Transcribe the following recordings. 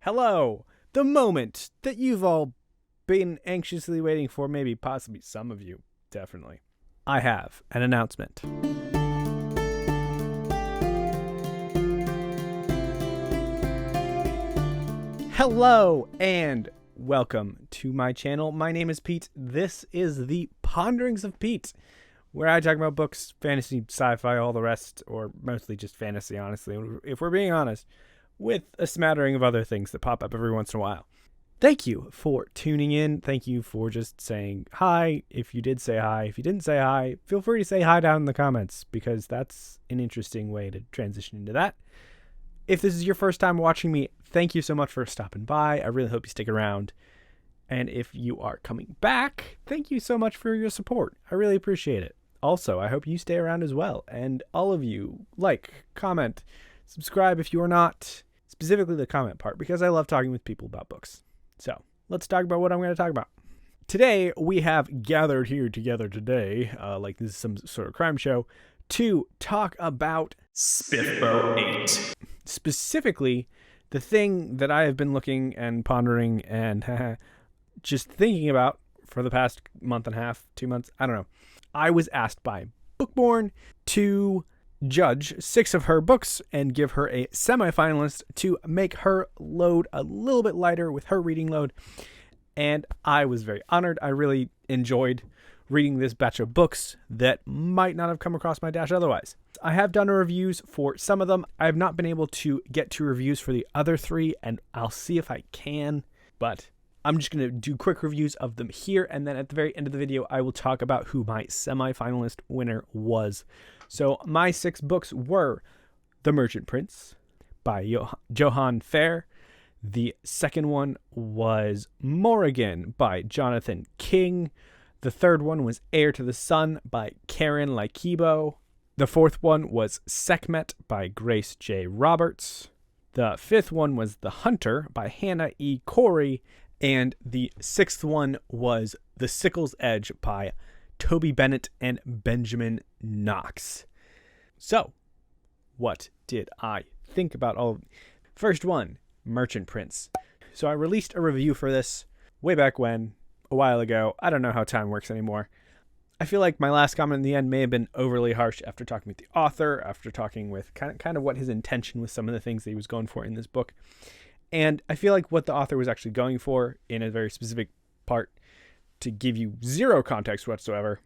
Hello! The moment that you've all been anxiously waiting for, maybe possibly some of you, definitely. I have an announcement. Hello and welcome to my channel. My name is Pete. This is the Ponderings of Pete, where I talk about books, fantasy, sci-fi, all the rest, or mostly just fantasy, honestly, if we're being honest, with a smattering of other things that pop up every once in a while. Thank you for tuning in. Thank you for just saying hi. If you did say hi, if you didn't say hi, feel free to say hi down in the comments, because that's an interesting way to transition into that. If this is your first time watching me, thank you so much for stopping by. I really hope you stick around. And if you are coming back, thank you so much for your support. I really appreciate it. Also, I hope you stay around as well. And all of you, like, comment, subscribe if you are not, specifically the comment part, because I love talking with people about books. So let's talk about what I'm going to talk about. Today, we have gathered here together today, like this is some sort of crime show, to talk about SPFBO 8. Specifically, the thing that I have been looking and pondering and just thinking about for the past month and a half, 2 months, I don't know. I was asked by Bookborn to judge 6 of her books and give her a semi-finalist to make her load a little bit lighter with her reading load. And I was very honored. I really enjoyed reading this batch of books that might not have come across my dash otherwise. I have done reviews for some of them. I have not been able to get to reviews for the other 3, and I'll see if I can, but I'm just going to do quick reviews of them here, and then at the very end of the video, I will talk about who my semi-finalist winner was. So my 6 books were The Merchant Prince by Johann Heir. The second one was Morrigan by Jonathan King. The third one was Heir to the Sun by Karen Lykibo. The fourth one was Sekhmet by Grace J. Roberts. The fifth one was The Hunter by Hannah E. Corey. And the sixth one was The Sickles Edge by Toby Bennett and Benjamin Knox. So, what did I think about all of them? First one, Merchant Prince. So I released a review for this way back when, a while ago. I don't know how time works anymore. I feel like my last comment in the end may have been overly harsh after talking with the author, after talking with kind of what his intention was, some of the things that he was going for in this book. And I feel like what the author was actually going for in a very specific part, to give you zero context whatsoever,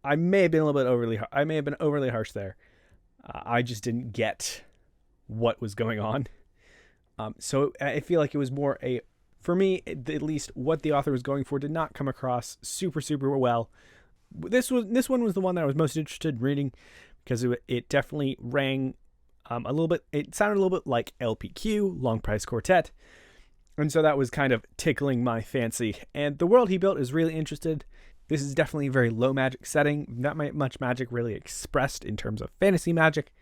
I may have been overly harsh there. I just didn't get what was going on. So I feel like it was more for me, at least, what the author was going for did not come across super well. This one was the one that I was most interested in reading, because it definitely rang a little bit. It sounded a little bit like LPQ, Long Price Quartet, and so that was kind of tickling my fancy. And the world he built is really interested. This is definitely a very low magic setting, not much magic really expressed in terms of fantasy magic,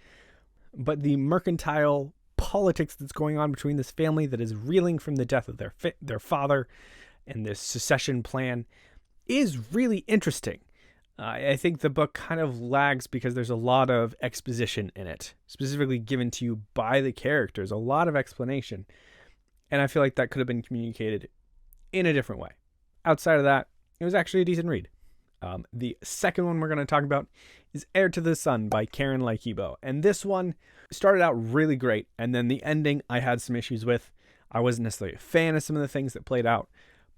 but the mercantile politics that's going on between this family that is reeling from the death of their father and this secession plan is really interesting. I think the book kind of lags because there's a lot of exposition in it, specifically given to you by the characters, a lot of explanation. And I feel like that could have been communicated in a different way. Outside of that, it was actually a decent read. The second one we're going to talk about is Heir to the Sun by Karen Lykibo. And this one started out really great, and then the ending I had some issues with. I wasn't necessarily a fan of some of the things that played out,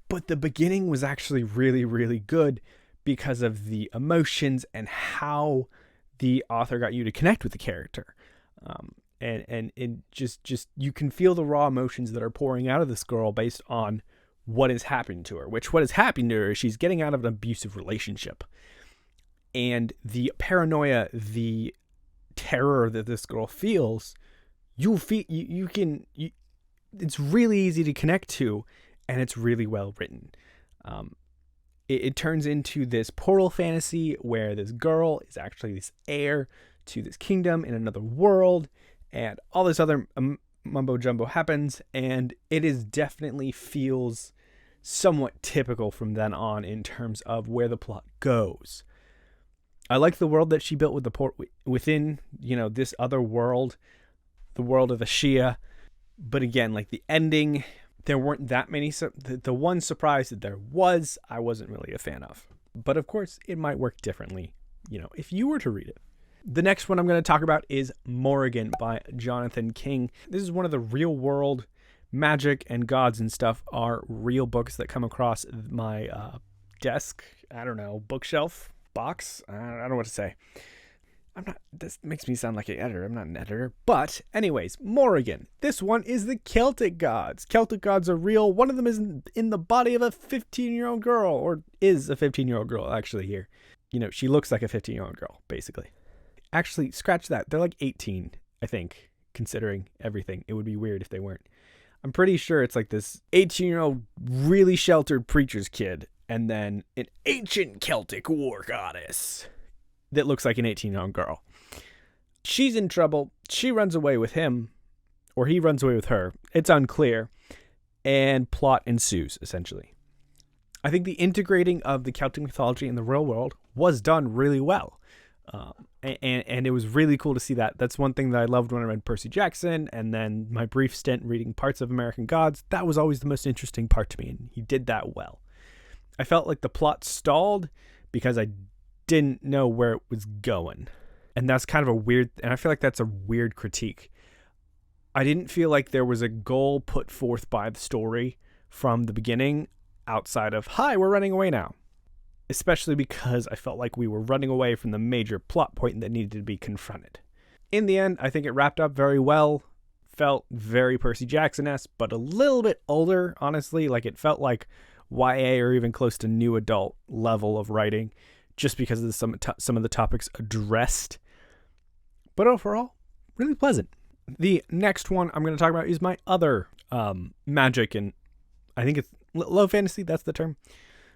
but the beginning was actually really good, because of the emotions and how the author got you to connect with the character. And it just you can feel the raw emotions that are pouring out of this girl based on what is happening to her, what is happening to her is she's getting out of an abusive relationship. And the paranoia, the terror that this girl feels, it's really easy to connect to, and it's really well written. It turns into this portal fantasy where this girl is actually this heir to this kingdom in another world, and all this other mumbo jumbo happens, and it is definitely feels somewhat typical from then on in terms of where the plot goes. I like the world that she built with within, this other world, the world of the Shia. But again, like the ending, there weren't that many. The one surprise that there was, I wasn't really a fan of. But of course, it might work differently, if you were to read it. The next one I'm going to talk about is Morrigan by Jonathan King. This is one of the real world magic and gods and stuff are real books that come across my desk, bookshelf, box. I don't know what to say. This makes me sound like an editor. I'm not an editor. But anyways, Morrigan. This one is the Celtic gods. Celtic gods are real. One of them is in the body of a 15-year-old girl, or is a 15-year-old girl actually here. She looks like a 15-year-old girl, basically. Actually, scratch that. They're like 18, I think, considering everything. It would be weird if they weren't. I'm pretty sure it's like this 18-year-old really sheltered preacher's kid, and then an ancient Celtic war goddess that looks like an 18-year-old girl. She's in trouble. She runs away with him, or he runs away with her. It's unclear. And plot ensues, essentially. I think the integrating of the Celtic mythology in the real world was done really well. And it was really cool to see that. That's one thing that I loved when I read Percy Jackson, and then my brief stint reading parts of American Gods. That was always the most interesting part to me, and he did that well. I felt like the plot stalled because I didn't know where it was going. And that's kind of and I feel like that's a weird critique. I didn't feel like there was a goal put forth by the story from the beginning outside of, hi, we're running away now. Especially because I felt like we were running away from the major plot point that needed to be confronted. In the end, I think it wrapped up very well. Felt very Percy Jackson-esque, but a little bit older, honestly. Like it felt like YA or even close to new adult level of writing, just because of some of the topics addressed. But overall, really pleasant. The next one I'm going to talk about is my other magic, and I think it's low fantasy, that's the term.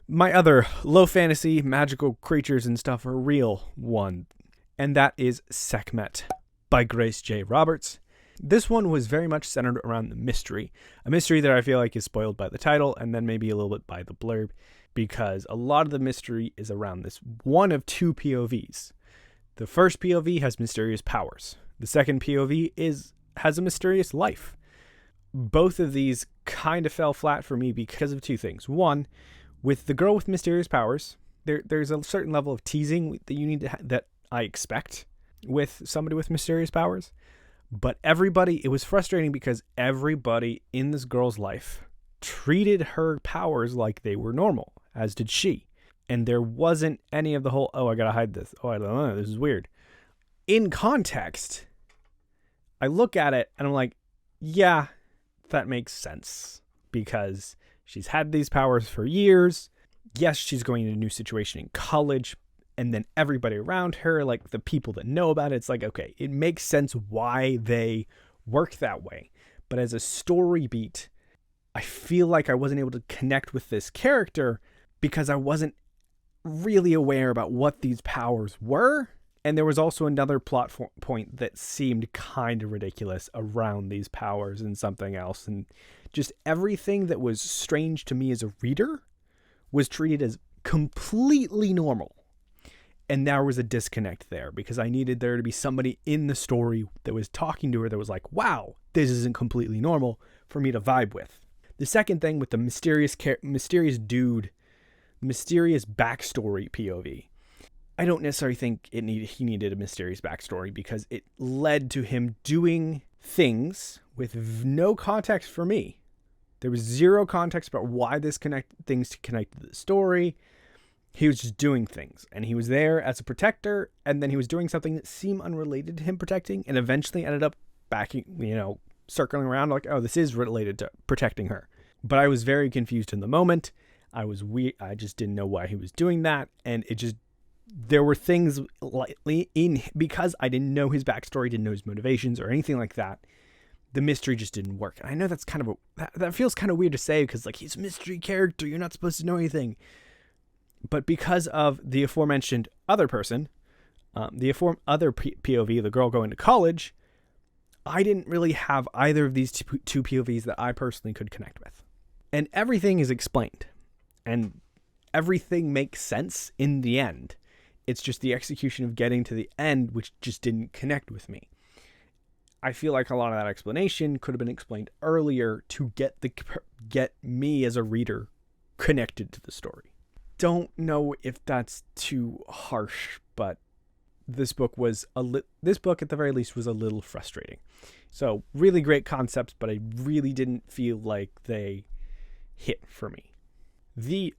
My other low fantasy magical creatures and stuff are real one, and that is Sekhmet by Grace J. Roberts. This one was very much centered around the mystery, a mystery that I feel like is spoiled by the title and then maybe a little bit by the blurb, because a lot of the mystery is around this one of two POVs. The first POV has mysterious powers. The second POV has a mysterious life. Both of these kind of fell flat for me because of two things. One, with the girl with mysterious powers, there's a certain level of teasing that you need to that I expect with somebody with mysterious powers. But it was frustrating because everybody in this girl's life treated her powers like they were normal, as did she. And there wasn't any of the whole, I gotta hide this. I don't know, this is weird. In context, I look at it and I'm like, yeah, that makes sense. Because she's had these powers for years. Yes, she's going in a new situation in college. And then everybody around her, like the people that know about it, it's like, okay, it makes sense why they work that way. But as a story beat, I feel like I wasn't able to connect with this character because I wasn't really aware about what these powers were. And there was also another plot point that seemed kind of ridiculous around these powers and something else. And just everything that was strange to me as a reader was treated as completely normal. And there was a disconnect there because I needed there to be somebody in the story that was talking to her that was like, wow, this isn't completely normal for me to vibe with. The second thing with the mysterious dude, mysterious backstory POV. I don't necessarily think he needed a mysterious backstory because it led to him doing things with no context for me. There was zero context about why things connected to the story. He was just doing things, and he was there as a protector, and then he was doing something that seemed unrelated to him protecting, and eventually ended up circling around like, oh, this is related to protecting her. But I was very confused in the moment. I just didn't know why he was doing that, and there were things because I didn't know his backstory, didn't know his motivations or anything like that. The mystery just didn't work. And I know that's that feels kind of weird to say because like he's a mystery character. You're not supposed to know anything. But because of the aforementioned other person, other POV, the girl going to college, I didn't really have either of these two POVs that I personally could connect with. And everything is explained. And everything makes sense in the end. It's just the execution of getting to the end which just didn't connect with me. I feel like a lot of that explanation could have been explained earlier to get me as a reader connected to the story. Don't know if that's too harsh, but this book at the very least was a little frustrating. So really great concepts, but I really didn't feel like they hit for me. The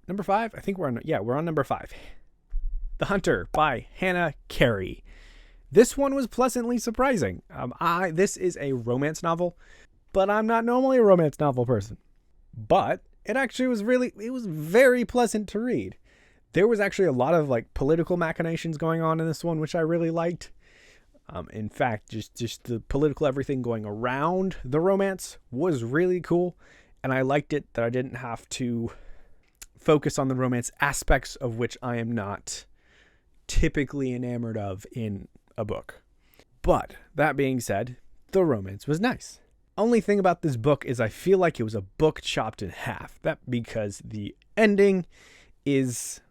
number 5, I think we're on number 5. The Hunter by Hannah Carey. This one was pleasantly surprising. This is a romance novel, but I'm not normally a romance novel person. But it actually was very pleasant to read. There was actually a lot of like political machinations going on in this one, which I really liked. In fact, just the political everything going around the romance was really cool. And I liked it that I didn't have to focus on the romance aspects of which I am not typically enamored of in a book. But that being said, the romance was nice. Only thing about this book is I feel like it was a book chopped in half. That because the ending ends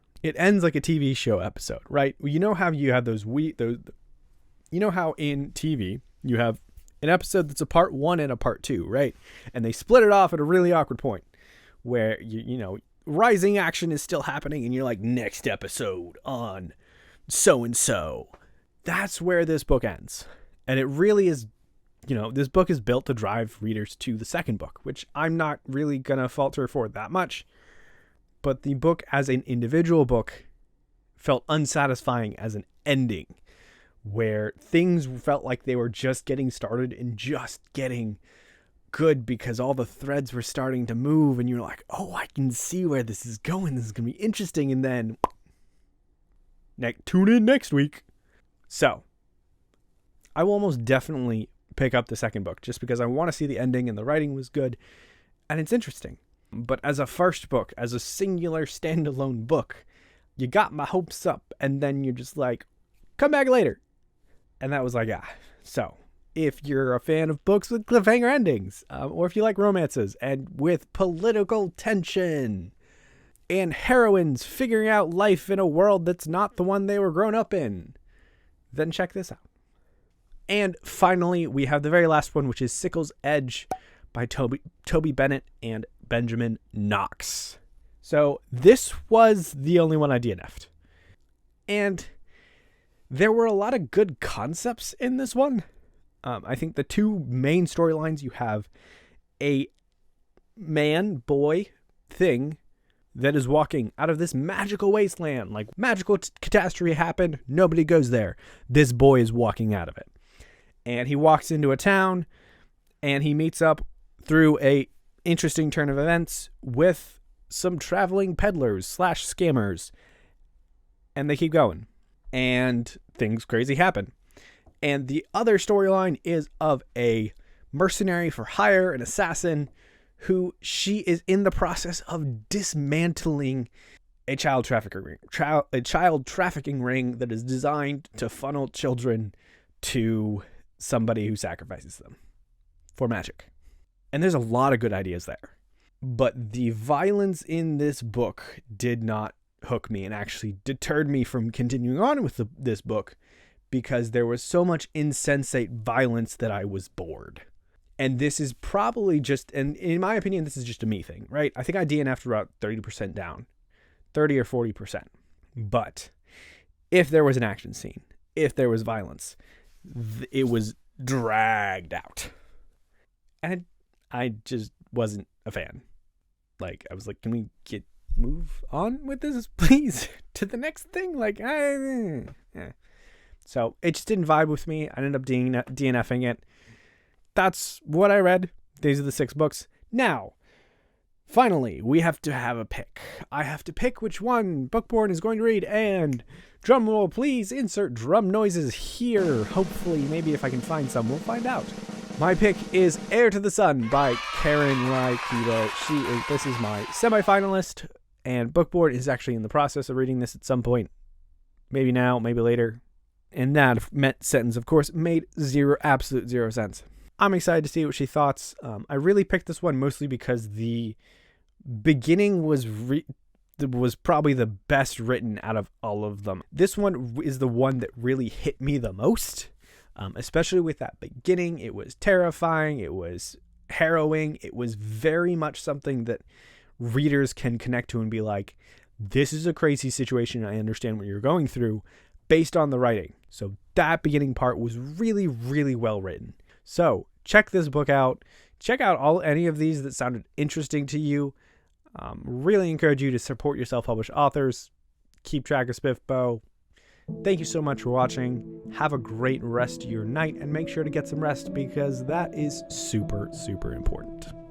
like a TV show episode, right? You know how you have you know how in TV you have an episode that's a part 1 and a part 2, right? And they split it off at a really awkward point where you know rising action is still happening and you're like, next episode on so and so. That's where this book ends. And it really is, this book is built to drive readers to the second book, which I'm not really going to falter for that much. But the book as an individual book felt unsatisfying as an ending, where things felt like they were just getting started and just getting good because all the threads were starting to move and you're like, oh, I can see where this is going. This is going to be interesting. And then tune in next week. So I will almost definitely pick up the second book just because I want to see the ending and the writing was good and it's interesting. But as a first book, as a singular standalone book, you got my hopes up and then you're just like, come back later. And that was like, So if you're a fan of books with cliffhanger endings, or if you like romances and with political tension and heroines figuring out life in a world that's not the one they were grown up in, then check this out. And finally, we have the very last one, which is Sickles Edge by Toby Bennett and Benjamin Knox. So this was the only one I DNF'd. And there were a lot of good concepts in this one. I think the two main storylines, you have a man-boy thing that is walking out of this magical wasteland. Like, magical catastrophe happened. Nobody goes there. This boy is walking out of it. And he walks into a town and he meets up through a interesting turn of events with some traveling peddlers / scammers. And they keep going. And things crazy happen. And the other storyline is of a mercenary for hire, an assassin, who she is in the process of dismantling a child trafficking ring that is designed to funnel children to somebody who sacrifices them for magic. And there's a lot of good ideas there. But the violence in this book did not hook me and actually deterred me from continuing on with this book because there was so much insensate violence that I was bored. And this is probably just, and in my opinion, this is just a me thing, right? I think I DNF'd about 30% down, 30 or 40%. But if there was an action scene, if there was violence, it was dragged out. And I just wasn't a fan. Like, I was like, can we move on with this, please, to the next thing? Like, So it just didn't vibe with me. I ended up DNFing it. That's what I read. These are the 6 books. Now, finally, we have to have a pick. I have to pick which one Bookborn is going to read, and drum roll, please insert drum noises here. Hopefully, maybe if I can find some, we'll find out. My pick is Heir to the Sun by Karen Raikido. This is my semi-finalist, and Bookborn is actually in the process of reading this at some point. Maybe now, maybe later. And that sentence, of course, made absolute zero sense. I'm excited to see what she thoughts. I really picked this one mostly because the beginning was probably the best written out of all of them. This one is the one that really hit me the most. Especially with that beginning. It was terrifying. It was harrowing. It was very much something that readers can connect to and be like, this is a crazy situation. I understand what you're going through based on the writing. So that beginning part was really, really well written. So check this book out. Check out any of these that sounded interesting to you. Really encourage you to support your self-published authors. Keep track of SPFBO. Thank you so much for watching. Have a great rest of your night and make sure to get some rest because that is super, super important.